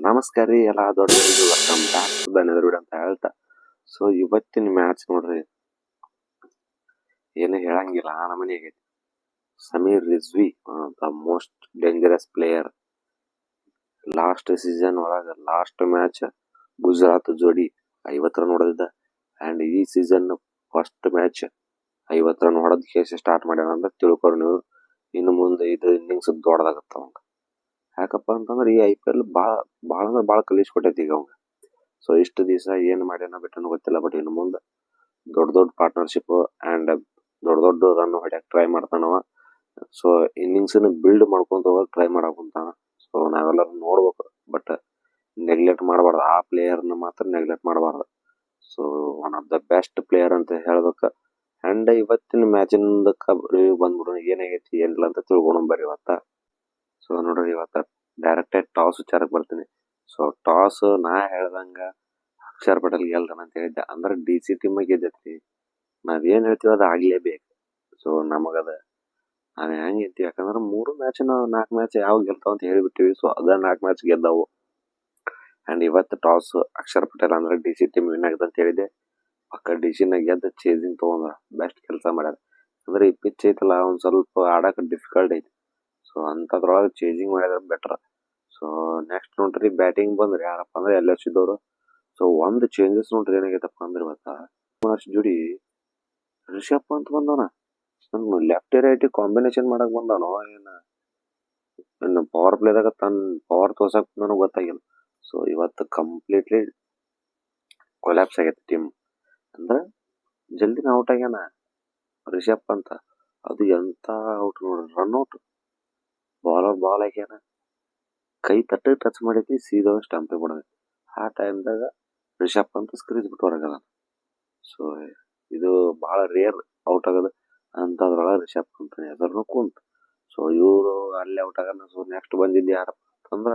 ನಮಸ್ಕಾರ ರೀ ಎಲ್ಲ ದೊಡ್ಡವರಿಗೆ welcome back to the another video ಅಂತ ಹೇಳ್ತಾ ಸೊ ಇವತ್ತಿನ ಮ್ಯಾಚ್ ನೋಡ್ರಿ ಏನು ಹೇಳಂಗಿಲ್ಲ ಆ ನಮನಿ ಆಗೈತಿ. Sameer Rizvi the most dangerous player. Last season ಒಳಗ ಲಾಸ್ಟ್ ಮ್ಯಾಚ್ ಗುಜರಾತ್ ಜೋಡಿ 50 ರನ್ ಹೊಡೆದಿದ್ದ ಅಂಡ್ ಈ ಸೀಸನ್ ಫಸ್ಟ್ ಮ್ಯಾಚ್ 50 ರನ್ ಹೊಡೆದ ಕೇಸ್ ಸ್ಟಾರ್ಟ್ ಮಾಡ್ಯಾನ ಅಂತ ತಿಳ್ಕೊರಿ ನೀವು. ಇನ್ನು ಮುಂದೆ ಇದು ಇನ್ನಿಂಗ್ಸ್ ದೊಡ್ಡದಾಗತ್ತ ಅವಂಗ. ಯಾಕಪ್ಪ ಅಂತಂದ್ರೆ ಈ IPL ಭಾಳ ಅಂದ್ರೆ ಭಾಳ ಕಲಿಸ್ಕೊಟ್ಟೈತಿ ಈಗ ಅವಂಗ. ಸೊ ಇಷ್ಟು ದಿವಸ ಏನ್ ಮಾಡ್ಯಾನ ಬಿಟ್ಟನ ಗೊತ್ತಿಲ್ಲ, ಬಟ್ ಇನ್ನು ಮುಂದೆ ದೊಡ್ಡ ಪಾರ್ಟ್ನರ್ಶಿಪ್ ಅಂಡ್ ದೊಡ್ಡ ರನ್ ಹೊಡ್ಯಾಕ್ ಟ್ರೈ ಮಾಡ್ತಾನವ. ಸೊ ಇನ್ನಿಂಗ್ಸ್ ಬಿಲ್ಡ್ ಮಾಡ್ಕೊಂತ ಹೋಗಕ್ ಟ್ರೈ ಮಾಡಾಕುಂತಾನ. ಸೊ ನಾವೆಲ್ಲರೂ ನೋಡ್ಬೇಕು, ಬಟ್ ನೆಗ್ಲೆಕ್ಟ್ ಮಾಡಬಾರ್ದು. ಆ ಪ್ಲೇಯರ್ನ ಮಾತ್ರ ನೆಗ್ಲೆಕ್ಟ್ ಮಾಡಬಾರ್ದು. So one of the best player ಅಂತ ಹೇಳ್ಬೇಕು. ಅಂಡ್ ಇವತ್ತಿನ ಮ್ಯಾಚಿಂದ ರಿವ್ಯೂ ಬಂದ್ಬಿಡು ಏನಾಗೈತಿ ಏನಿಲ್ಲ ಅಂತ ತಿಳ್ಕೊಂಡು ಬರ್ರಿ ಇವತ್ತ. ಸೊ ನೋಡ್ರಿ ಇವತ್ತ ಡೈರೆಕ್ಟ್ ಟಾಸ್ ವಿಚಾರಕ್ಕೆ ಬರ್ತೀನಿ. ಸೊ ಟಾಸ್ ನಾ ಹೇಳ್ದಂಗ ಅಕ್ಷರ್ ಪಟೇಲ್ ಗೆಲ್ತಾನ ಅಂತ ಹೇಳಿದ್ದೆ. ಅಂದ್ರೆ DC ಟೀಮ್ ಗೆದ್ದೈತಿ. ನಾವೇನ್ ಹೇಳ್ತೀವಿ ಅದು ಆಗ್ಲೇಬೇಕು. ಸೊ ನಮಗದ ನಾವ್ ಹೆಂಗ್ ಐತಿ, ಯಾಕಂದ್ರೆ 3 ಮ್ಯಾಚ್ 4 ಮ್ಯಾಚ್ ಯಾವ ಗೆಲ್ತಾವ ಅಂತ ಹೇಳಿಬಿಟ್ಟಿವಿ. ಸೊ ಅದ 4 ಮ್ಯಾಚ್ ಗೆದ್ದಾವು. ಅಂಡ್ ಇವತ್ತು ಟಾಸ್ ಅಕ್ಷರ್ ಪಟೇಲ್ ಅಂದ್ರೆ DC ಟೀಮ್ ವಿನ್ ಆಗದ ಅಂತ ಹೇಳಿದೆ. ಪಕ್ಕ DC ನ ಗೆದ್ದ ಚೇಸಿಂಗ್ ತಗೊಂಡ್ರ ಬೆಸ್ಟ್ ಕೆಲಸ ಮಾಡ್ಯಾರ. ಅಂದ್ರೆ ಈ ಪಿಚ್ ಐತಲ್ಲ ಒಂದ್ ಸ್ವಲ್ಪ ಆಡಕ್ ಡಿಫಿಕಲ್ಟ್ ಐತಿ. ಸೊ ಅಂತದ್ರೊಳಗೆ ಚೇಸಿಂಗ್ ಮಾಡಿದ್ರೆ ಬೆಟರ್. ಸೊ ನೆಕ್ಸ್ಟ್ ನೋಡ್ರಿ ಬ್ಯಾಟಿಂಗ್ ಬಂದ್ರಿ ಯಾರಪ್ಪ ಅಂದ್ರೆ LFC ದವರು. ಸೊ ಒಂದು ಚೇಂಜಸ್ ನೋಡ್ರಿ ಏನಾಗೈತಪ್ಪ ಅಂದ್ರೆ ಇವತ್ತ ಜೋಡಿ ರಿಷಬ್ ಪಂತ್ ಬಂದವನ ಲೆಫ್ಟ್ ರೈಟ್ ಕಾಂಬಿನೇಷನ್ ಮಾಡಕ್ ಬಂದಾನೋ ಏನು ಪವರ್ ಪ್ಲೇದಾಗ ತನ್ನ ಪವರ್ ತೋರ್ಸಕ್ ನನಗೆ ಗೊತ್ತಾಗಿಲ್ಲ. ಸೊ ಇವತ್ತು ಕಂಪ್ಲೀಟ್ಲಿ ಕೊಲ್ಯಾಪ್ಸ್ ಆಗೈತೆ ಟೀಮ್. ಅಂದ್ರೆ ಜಲ್ದಿನ ಔಟ್ ಆಗ್ಯಾನ ರಿಷಬ್ ಪಂತ್. ಅದು ಎಂತ ಔಟ್ ನೋಡ್ರಿ, ರನ್ ಔಟ್. ಬಾಲ್ ಆಗ್ಯಾನ, ಕೈ ತಟ್ಟ ಟಚ್ ಮಾಡೈತಿ, ಸೀದಾ ಸ್ಟಂಪ್ ಬಿಡೋದೈತಿ. ಆ ಟೈಮ್ದಾಗ ರಿಷಬ್ ಪಂತ್ ಸ್ಕ್ರೀಜ್ ಬಿಟ್ಟು ಹೊರಗದ. ಸೊ ಇದು ಬಹಳ ರೇರ್ ಔಟ್ ಆಗೋದು. ಅಂತದ್ರೊಳಗೆ ರಿಷಬ್ ಪಂತ್ ಹೆಸರು ಕುಂತ. ಸೊ ಇವರು ಅಲ್ಲಿ ಔಟ್ ಆಗೋಣ. ಸೊ ನೆಕ್ಸ್ಟ್ ಬಂದಿದ್ದು ಯಾರಪ್ಪ ಅಂತಂದ್ರ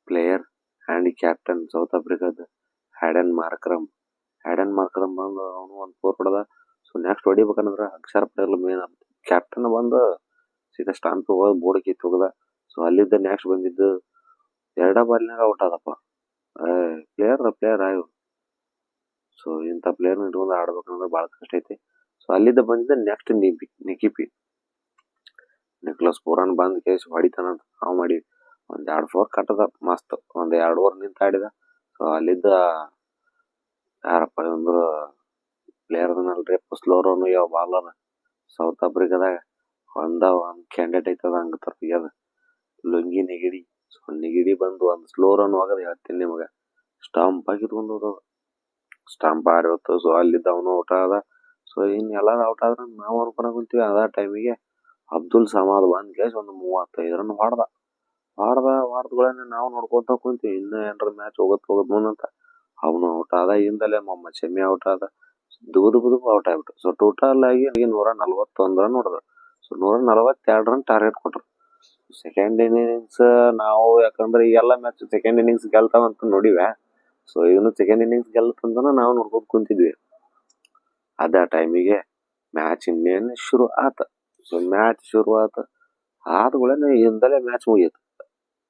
ಪ್ಲೇಯರ್ ಹ್ಯಾಂಡಿ ಕ್ಯಾಪ್ಟನ್ ಸೌತ್ ಆಫ್ರಿಕಾದ ಹ್ಯಾಡನ್ ಮಾರ್ಕ್ರಮ್ ಬಂದು ಅವನು ಒಂದು 4 ಹೊಡೆದ. ಸೊ ನೆಕ್ಸ್ಟ್ ಹೊಡಿಬೇಕಂದ್ರೆ ಅಕ್ಷರ್ ಪಟೇಲ್ ಮೇನ್ ಕ್ಯಾಪ್ಟನ್ ಬಂದು ಸೀದಾ ಸ್ಟಾಂಪ್ ಹೋಗೋದು ಬೋರ್ಡ್ ಕಿತ್ತು ಹೋಗದ. ಸೊ ಅಲ್ಲಿದ್ದ ನೆಕ್ಸ್ಟ್ ಬಂದಿದ್ದು 2 ಬಾಲ್ನಾಗ ಔಟ್ ಆದಪ್ಪ. ಪ್ಲೇಯರ್ ಆಯ್ತು. ಸೊ ಇಂಥ ಪ್ಲೇಯರ್ನ ಇಟ್ಕೊಂಡು ಆಡ್ಬೇಕಂದ್ರೆ ಭಾಳ ಕಷ್ಟ ಐತಿ. ಸೊ ಅಲ್ಲಿದ್ದ ಬಂದಿದ್ದ ನೆಕ್ಸ್ಟ್ ನಿಕ್ಲಸ್ ಪೂರಾನ್ ಬಂದ್ ಕೇಸ್ ಹೊಡಿತಾನಂತ ನಾವು ಮಾಡಿ ಒಂದ್ 2 4 ಕಟ್ಟದ ಮಸ್ತ್. ಒಂದ್ 2 ಓವರ್ ನಿಂತ ಆಡಿದ. ಸೊ ಅಲ್ಲಿದ್ದ ಯಾರಪ್ಪ ಅಂದ್ರೆ ಪ್ಲೇಯರ್ ಅದನಲ್ರಿ ಸ್ಲೋರೋನು ಯಾವ ಬಾಲರ್ ಸೌತ್ ಆಫ್ರಿಕಾದಾಗ ಒಂದ್ ಕ್ಯಾಂಡಿಡೇಟ್ ಐತದ ಹಂಗ ತರ್ತಿಯದ ಲುಂಗಿ ನಿಗಿಡಿ. ಸೊ ನಿಗಿಡಿ ಬಂದು ಒಂದ್ ಸ್ಲೋ ರನ್ ಹೋಗದ ಹೇಳ್ತೀನಿ ನಿಮಗ. ಸ್ಟಂಪ್ ಆಗಿದ್ಕೊಂಡು ಹೋದ, ಸ್ಟಂಪ್ ಆರಿವತ್ತು. ಸೊ ಅಲ್ಲಿದ್ದ ಅವನು ಔಟ್ ಆದ. ಸೊ ಇನ್ ಎಲ್ಲಾರು ಔಟ್ ಆದ್ರ ನಾವು ಅನ್ಕೊಂಡ್ ಕುಂತೀವಿ. ಅದ ಟೈಮಿಗೆ ಅಬ್ದುಲ್ ಸಮಾದ್ ಬಂದ್ ಕೇಸ್ ಒಂದು 35 ರನ್ ಹೊಡೆದ್ಗಳನ್ನ ನಾವು ನೋಡ್ಕೊಂತ ಕುಂತೀವಿ. ಇನ್ನ ಏನ್ರ ಮ್ಯಾಚ್ ಹೋಗದ್ ಮುಂದಂತ. ಅವನು ಔಟ್ ಆದ. ಹಿಂದಲ್ಲೇ ಮೊಹಮ್ಮದ್ ಶಮಿ ಔಟ್ ಆದ. ದುಬುದು ಔಟ್ ಆಗ್ಬಿಟ್ಟು. ಸೊ ಟೋಟಲ್ ಆಗಿ 141 ರನ್ ಹೊಡೆದ. ಸೊ 142 ರನ್ ಟಾರ್ಗೆಟ್ ಕೊಟ್ರು. ಸೆಕೆಂಡ್ ಇನ್ನಿಂಗ್ಸ್ ನಾವು ಯಾಕಂದ್ರೆ ಈ ಎಲ್ಲ ಮ್ಯಾಚ್ ಸೆಕೆಂಡ್ ಇನ್ನಿಂಗ್ಸ್ ಗೆಲ್ತಾವಂತ ನೋಡಿವೆ. ಸೊ ಇವನು ಸೆಕೆಂಡ್ ಇನ್ನಿಂಗ್ಸ್ ಗೆಲ್ಲತಂದನ ನಾವು ನೋಡ್ಕೊಂಡ್ ಕುಂತಿದ್ವಿ. ಅದ ಟೈಮಿಗೆ ಮ್ಯಾಚ್ ಇನ್ನೇನು ಶುರು ಆತ. ಸೊ ಮ್ಯಾಚ್ ಶುರು ಆದ್ಗಳೇನೆ ಹಿಂದಲೇ ಮ್ಯಾಚ್ ಮುಗಿಯಿತು.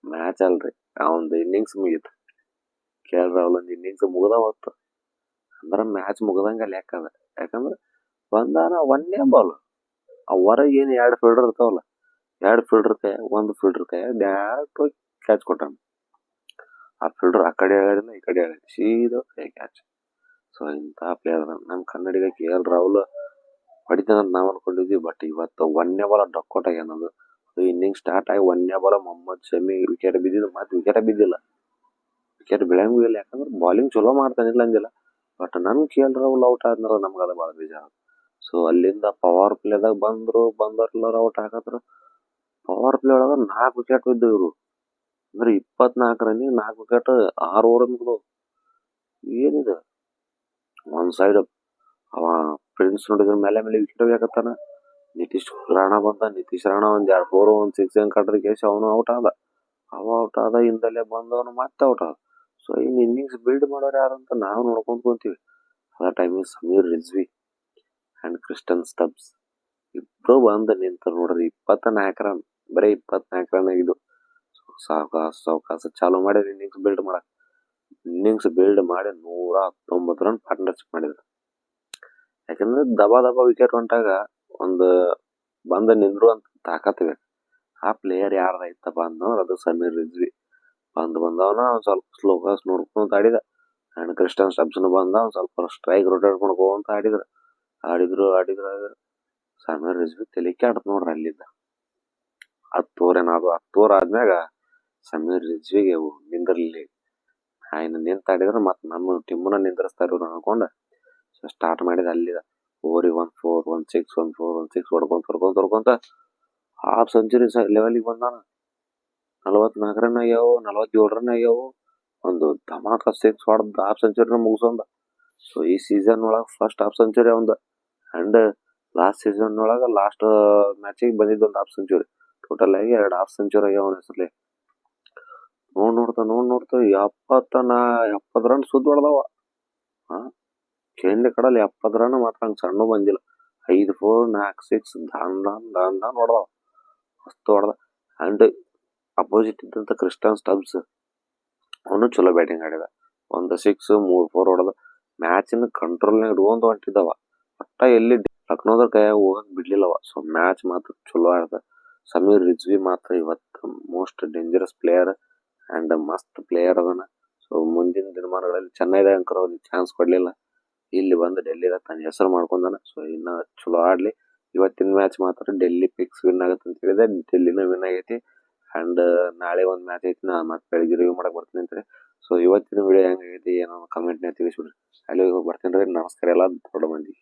ಮ್ಯಾಚ್ ಅಲ್ರಿ, ಅವನದು ಇನ್ನಿಂಗ್ಸ್ ಮುಗೀತು. KL ರಾಹುಲ್ ಒಂದು ಇನ್ನಿಂಗ್ಸ್ ಮುಗ್ದ ಹೊತ್ತು ಅಂದ್ರೆ ಮ್ಯಾಚ್ ಮುಗ್ದಂಗ ಲೆಕ್ಕ ಅದ. ಯಾಕಂದ್ರೆ ಬಂದಾನ ಒಂದೇ ಬಾಲ್ ಆ ಹೊರಗೆ ಏನು 2 ಫೀಲ್ಡರ್ ಇರ್ತಾವಲ್ಲ, 2 ಫೀಲ್ಡರ್ ಕೈ 1 ಫೀಲ್ಡರ್ ಕೈ ಡೈರೆಕ್ಟ್ ಹೋಗಿ ಕ್ಯಾಚ್ ಕೊಟ್ಟಾನ. ಆ ಫೀಲ್ಡರ್ ಆ ಕಡೆ ಹೇಳಿಲ್ಲ ಈ ಕಡೆ ಹೇಳಿಲ್ಲ, ಸೀದಾ ಕೈ ಕ್ಯಾಚ್. ಸೊ ಇಂಥ ಪ್ಲೇಯರ್ ನಮ್ಮ ಕನ್ನಡಿಗ KL ರಾಹುಲ್ ಹೊಡಿತಾನಂತ ನಾವು ಅನ್ಕೊಂಡಿದ್ವಿ. ಬಟ್ ಇವತ್ತು ಒಂದೇ ಬಾಲ ಡಕ್ಔಟ್ ಆಗ್ಯಾನದು. ಇನ್ನಿಂಗ್ ಸ್ಟಾರ್ಟ್ ಆಗಿ ಒಂದೇ ಬಾಲ ಮೊಹಮ್ಮದ್ ಶಮಿ ವಿಕೆಟ್ ಬಿದ್ದಿದ್ದು. ಮತ್ತೆ ವಿಕೆಟ್ ಬಿದ್ದಿಲ್ಲ, ವಿಕೆಟ್ ಬೀಳಂಗೂ ಇಲ್ಲ. ಯಾಕಂದ್ರೆ ಬಾಲಿಂಗ್ ಚಲೋ ಮಾಡ್ತಾನಿಲ್ಲ ಅಂದಿಲ್ಲ. ಬಟ್ ನನ್ KL ರಾಹುಲ್ ಔಟ್ ಆದ್ನರ ನಮ್ಗೆ ಅದು ಭಾಳ ಬೇಜಾರ. ಸೊ ಅಲ್ಲಿಂದ ಪವರ್ ಪ್ಲೇದಾಗ ಬಂದವರೆಲ್ಲರೂ ಔಟ್ ಹಾಕತ್ರ. ಪವರ್ ಪ್ಲೇ ಒಳಗ 4 ವಿಕೆಟ್ ಬಿದ್ದು ಇವ್ರು. ಅಂದ್ರೆ 24 ರನ್ನಿಗೆ 4 ವಿಕೆಟ್ 6 ಓವರ್ ಮುಗಿದು. ಏನಿದೆ ಒಂದ್ ಸೈಡ್ ಅವ ಪ್ರಿನ್ಸ್ ನೋಡಿದ್ರ ಮೇಲೆ ವಿಕೆಟ್ ಹೋಗ್ಯಾಕತ್ತಾನ. ನಿತೀಶ್ ರಾಣಾ ಒಂದ್ 2 4 1 6 ಹೆಂಗ್ ಕಟ್ಟದ ಕೇಸ್ ಅವನು ಔಟ್ ಆದ. ಔಟ್ ಆದ. ಹಿಂದಲ್ಲೇ ಬಂದವನು ಮತ್ತೆ ಔಟ್ ಆದ. ಸೊ ಇನ್ ಇನ್ನಿಂಗ್ಸ್ ಬಿಲ್ಡ್ ಮಾಡೋರು ಯಾರಂತ ನಾವು ನೋಡ್ಕೊಂಡ್ ಕುಂತೀವಿ. ಆ ಟೈಮಿಗೆ Sameer Rizvi and Kristen stubs ಇಬ್ರು ಬಂದು ನಿಂತ ನೋಡ್ರಿ. 24 ರನ್, ಬರೀ 24 ರನ್ ಆಗಿದ್ದು. ಸಾವಕಾಶ ಸಾವಕಾಶ ಚಾಲು ಮಾಡಿದ್ರು ಇನ್ನಿಂಗ್ಸ್ ಬಿಲ್ಡ್ ಮಾಡಿ 119 ರನ್ ಪಾರ್ಟ್ನರ್ಶಿಪ್ ಮಾಡಿದ್ರು. ಯಾಕಂದ್ರೆ ದಬಾ ದಬಾ ವಿಕೆಟ್ ಹೊಂಟಾಗ ಒಂದು ಬಂದ ನಿಂದ್ರು ಅಂತ ತಾಕತ್ ಬೇಕು. ಆ ಪ್ಲೇಯರ್ ಯಾರ್ದೈತಪ್ಪ ಅಂತಂದ್ರೆ ಅದು ಸಮೀರ್ ರಿಜ್ವಿ. ಬಂದವನ ಸ್ವಲ್ಪ ಸ್ಲೋಕಾಸ್ ನೋಡ್ಕೊಂತ ಆಡಿದ. ಅಂಡ್ ಕ್ರಿಸ್ಟನ್ ಸ್ಟಬ್ಸನ್ ಬಂದ ಸ್ವಲ್ಪ ಸ್ಟ್ರೈಕ್ ರೊಟೇಟ್ ಮಾಡ್ಕೊಂತ ಆಡಿದ್ರು. ಸಮೀರ್ ರಿಜ್ವಿ ತಲಿಕೆ ಆಡತ್ ನೋಡ್ರಿ ಅಲ್ಲಿದ್ದ. 10 ಓವರ್ ಆದ್ಮ್ಯಾಗ ಸಮೀರ್ ರಿಜ್ವಿಗೆ ನಿಂದಿರ್ಲಿ ಆಯ್ನ ನಿಂತಾಡಿದ್ರೆ ಮತ್ತೆ ನಮ್ಮ ಟೀಮ್ನ ನಿಂದ್ರಿಸ್ತಾರೆ ಇವ್ರು ಅನ್ಕೊಂಡ ಸ್ಟಾರ್ಟ್ ಮಾಡಿದ ಅಲ್ಲಿದ. ಓವರಿಗೆ 1 4 1 6 1 4 1 6 ಹೊಡ್ಕೊಂತ ಹಾಫ್ ಸೆಂಚುರಿ ಲೆವೆಲಿಗೆ ಬಂದಾನ. 44 ರನ್ ಆಗ್ಯಾವು, 47 ರನ್ ಆಗ್ಯಾವು. ಒಂದು ಧಮಾಕ 6 ಹೊಡೆದ್ ಹಾಫ್ ಸೆಂಚುರಿನ ಮುಗಿಸೊಂದ. ಸೊ ಈ ಸೀಸನ್ ಒಳಗ ಫಸ್ಟ್ ಹಾಫ್ ಸೆಂಚುರಿ ಅವಂದ. ಅಂಡ್ ಲಾಸ್ಟ್ ಸೀಸನ್ ಒಳಗ ಲಾಸ್ಟ್ ಮ್ಯಾಚಿಗೆ ಬಂದಿದ್ದು ಒಂದು ಹಾಫ್ ಸೆಂಚುರಿ. ಟೋಟಲ್ ಆಗಿ 2 ಹಾಫ್ ಸೆಂಚುರಿ ಆಗ್ಯಾವ ಅವನ ಹೆಸರ್ಲಿ. ನೋಡ್ತಾ 70 ರನ್ ಸುದ್ದು ಹೊಡೆದವ. ಕೇಂದ್ರ ಕಡಲ್ಲಿ 70 ರನ್ ಮಾತ್ರ ಹಂಗ ಸಣ್ಣ ಬಂದಿಲ್ಲ. 5 4 4 6 ದಾನ್ ಹೊಡೆದವ. ಮಸ್ತ್ ಹೊಡೆದ. ಅಂಡ್ ಅಪೋಸಿಟ್ ಇದ್ದಂತ ಕ್ರಿಸ್ಟನ್ ಸ್ಟಬ್ಸ್ ಅವನು ಚಲೋ ಬ್ಯಾಟಿಂಗ್ ಆಡಿದ. 1 6 3 4 ಹೊಡೆದ. ಮ್ಯಾಚಿನ ಕಂಟ್ರೋಲ್ನಾಗ ಇಟ್ಕೊಂತ ಹೊಂಟಿದ್ದವ. ಒಟ್ಟ ಎಲ್ಲಿ ಲಕ್ನೋದವ್ರ ಕೈಯಾಗ ಹೋಗಕ್ ಬಿಡ್ಲಿಲ್ಲವ. ಸೊ ಮ್ಯಾಚ್ ಮಾತ್ರ ಚಲೋ ಆಡ್ದ. ಸಮೀರ್ ರಿಜ್ವಿ ಮಾತ್ರ ಇವತ್ತು ಮೋಸ್ಟ್ ಡೇಂಜರಸ್ ಪ್ಲೇಯರ್ ಅಂಡ್ ಮಸ್ತ್ ಪ್ಲೇಯರ್ ಅದನ. ಸೊ ಮುಂದಿನ ದಿನಮಾನಗಳಲ್ಲಿ ಚೆನ್ನೈದಾಗ ಅಂಕರ್ ಅವ್ರಿಗೆ ಚಾನ್ಸ್ ಕೊಡ್ಲಿಲ್ಲ. ಇಲ್ಲಿ ಬಂದು ಡೆಲ್ಲಿದಾಗ ತನ್ನ ಹೆಸರು ಮಾಡ್ಕೊಂಡಾನ. ಸೊ ಇನ್ನ ಚಲೋ ಆಡ್ಲಿ. ಇವತ್ತಿನ ಮ್ಯಾಚ್ ಮಾತ್ರ ಡೆಲ್ಲಿ ಪಿಕ್ಸ್ ವಿನ್ ಆಗತ್ತೆ ಅಂತ ಹೇಳಿದೆ. ಡೆಲ್ಲಿನ ವಿನ್ ಆಗೈತಿ. ಅಂಡ್ ನಾಳೆ ಒಂದ್ ಮ್ಯಾಚ್ ಐತಿ. ನಾ ಮತ್ತೆ ಬೆಳಿಗ್ಗೆ ರಿವ್ಯೂ ಮಾಡಕ್ ಬರ್ತೀನಿ ಅಂತಾರೆ. ಸೊ ಇವತ್ತಿನ ವಿಡಿಯೋ ಹೆಂಗೈತಿ ಏನೋ ಕಮೆಂಟ್ನಾಗ ತಿಳಿಸ್ಬಿಡ್ರಿ. ಅಲ್ಲಿ ಬರ್ತೀನಿ ರೀ. ನಮಸ್ಕಾರ ಎಲ್ಲ ದೊಡ್ಡ ಮಂದಿ.